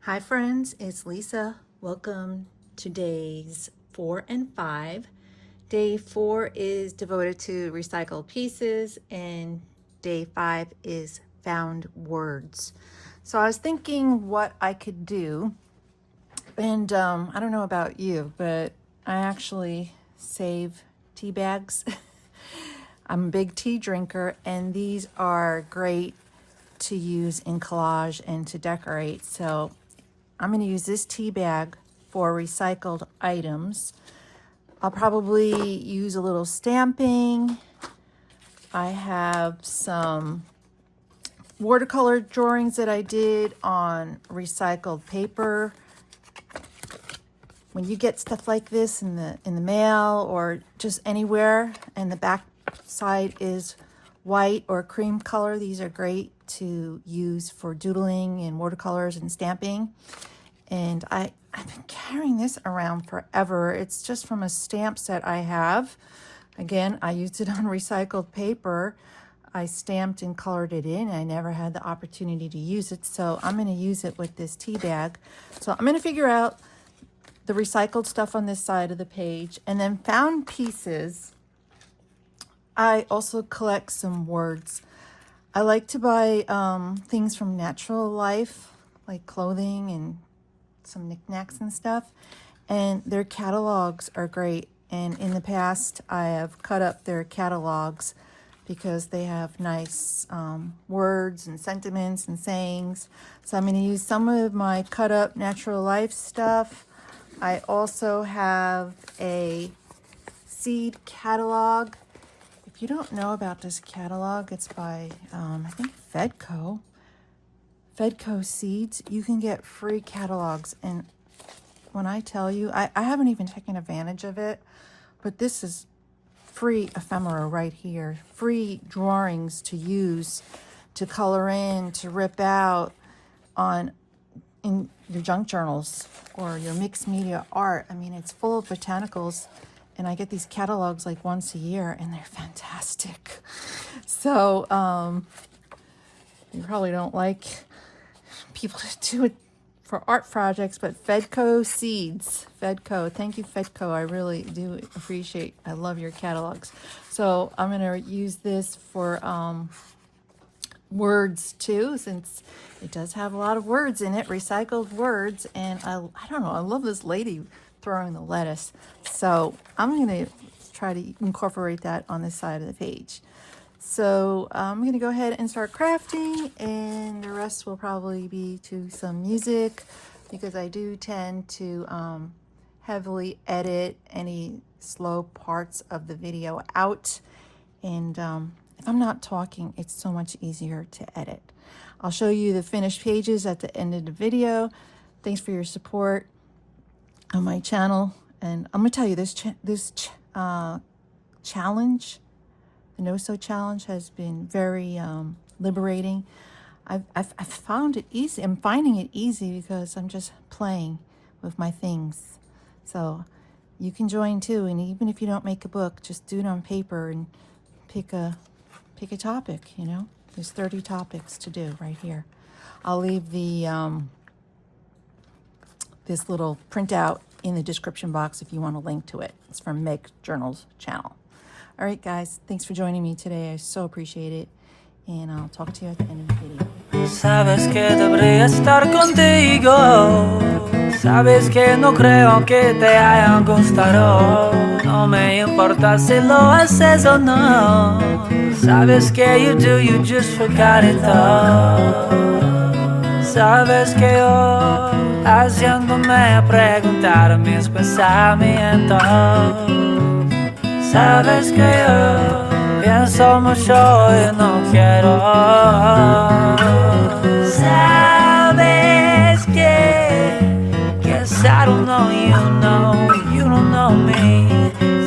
Hi friends, it's Lisa. Welcome to days 4 and 5. Day 4 is devoted to recycled pieces and day 5 is found words. So I was thinking what I could do, and I don't know about you, but I actually save tea bags. I'm a big tea drinker, and these are great to use in collage and to decorate. So I'm going to use this tea bag for recycled items. I'll probably use a little stamping. I have some watercolor drawings that I did on recycled paper. When you get stuff like this in the mail or just anywhere, and the back side is white or cream color, these are great to use for doodling and watercolors and stamping. And I've been carrying this around forever. It's just from a stamp set I have. Again, I used it on recycled paper. I stamped and colored it in. I never had the opportunity to use it, so I'm going to use it with this tea bag. So I'm going to figure out the recycled stuff on this side of the page, and then found pieces. I also collect some words. I like to buy things from natural life, like clothing and some knickknacks and stuff, and their catalogs are great. And in the past, I have cut up their catalogs because they have nice words and sentiments and sayings. So I'm going to use some of my cut up natural life stuff. I also have a seed catalog. If you don't know about this catalog, it's by I think Fedco Seeds. You can get free catalogs, and when I tell you, I haven't even taken advantage of it, but this is free ephemera right here, free drawings to use, to color in, to rip out in your junk journals or your mixed media art. I mean, it's full of botanicals, and I get these catalogs like once a year, and they're fantastic. So you probably don't like people to do it for art projects, but Fedco Seeds, Fedco, thank you Fedco, I really do appreciate, I love your catalogs. So I'm going to use this for words too, since it does have a lot of words in it, recycled words. And I don't know, I love this lady throwing the lettuce, so I'm going to try to incorporate that on this side of the page. So I'm going to go ahead and start crafting, and the rest will probably be to some music, because I do tend to heavily edit any slow parts of the video out. And if I'm not talking, it's so much easier to edit. I'll show you the finished pages at the end of the video. Thanks for your support on my channel. And I'm going to tell you, this challenge, the No-So challenge, has been very liberating. I've found it easy. I'm finding it easy because I'm just playing with my things. So you can join too. And even if you don't make a book, just do it on paper and pick a topic. You know, there's 30 topics to do right here. I'll leave the this little printout in the description box if you want to link to it. It's from Meg Journal's channel. All right, guys, thanks for joining me today. I so appreciate it, and I'll talk to you at the end of the video. Sabes que debería estar contigo. Sabes que no creo que te haya gustado. No me importa si lo haces o no. Sabes que you just forgot it all. Sabes que yo, haciéndome a preguntar mis pensamientos. Sabes que yo pienso mucho y no quiero. Sabes que guess I don't know you don't know me.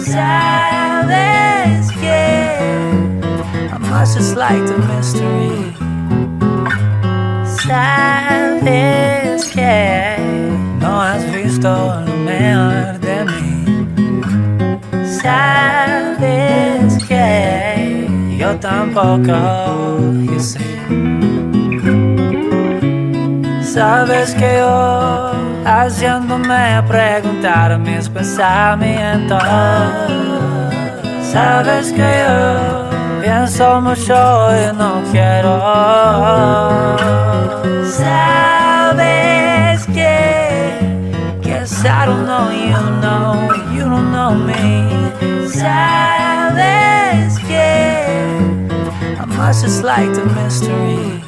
Sabes que I'm much just like the mystery. Sabes que no has visto lo mejor de mí. Sabes que yo tampoco, you see. Sabes que yo haciéndome preguntar mis pensamientos. Sabes que yo pienso mucho y no quiero. Sabes que I don't know you don't know me. Sabes que I must just like the mystery.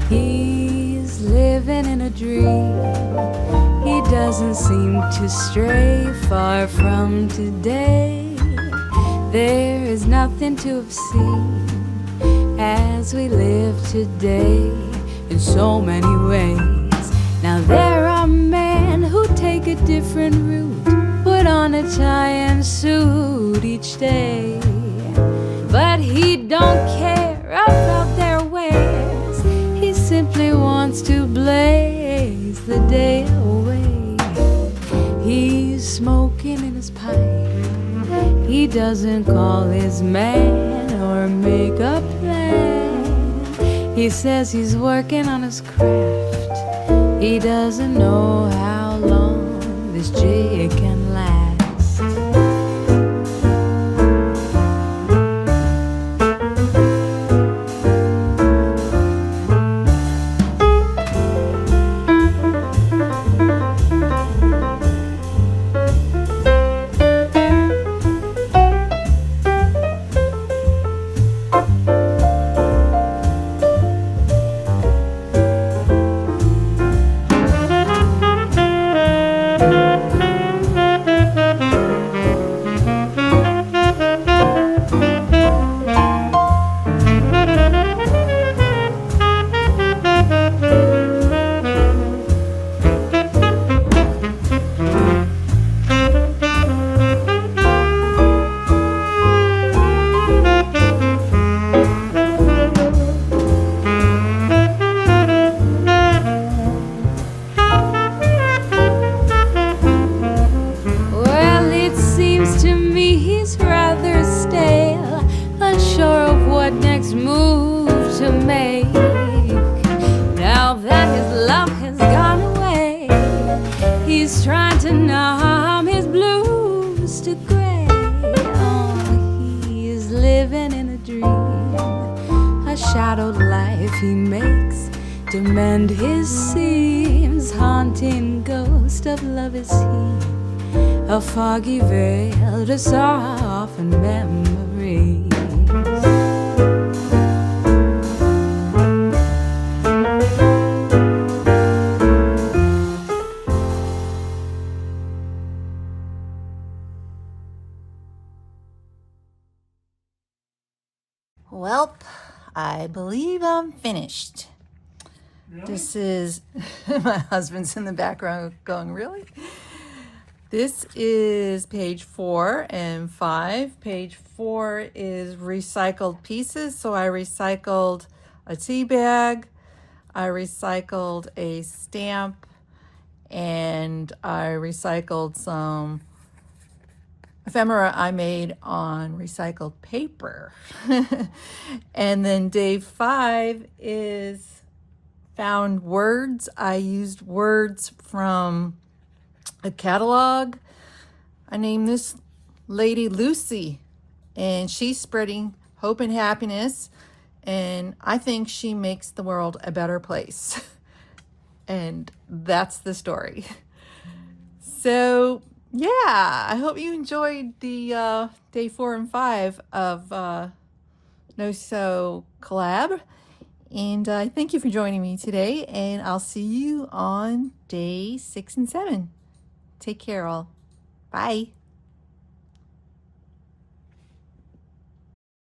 He's living in a dream. He doesn't seem to stray far from today. There is nothing to have seen as we live today in so many ways. Now there are men who take a different route, put on a tie and suit each day, but he don't care about their ways. He simply wants to blaze the day away. He's smoking in his pipe. He doesn't call his man or make a plan. He says he's working on his craft. He doesn't know how long this jig can last. Shadowed life he makes to mend his seams. Haunting ghost of love is he, a foggy veil to soften memories. Welp, I believe I'm finished. Really? This is, my husband's in the background going, really? This is page 4 and 5. Page 4 is recycled pieces. So I recycled a tea bag, I recycled a stamp, and I recycled some ephemera I made on recycled paper. And then day 5 is found words. I used words from a catalog. I named this lady Lucy, and she's spreading hope and happiness, and I think she makes the world a better place. And that's the story. So yeah, I hope you enjoyed the day 4 and 5 of No So collab. And thank you for joining me today. And I'll see you on day 6 and 7. Take care all. Bye.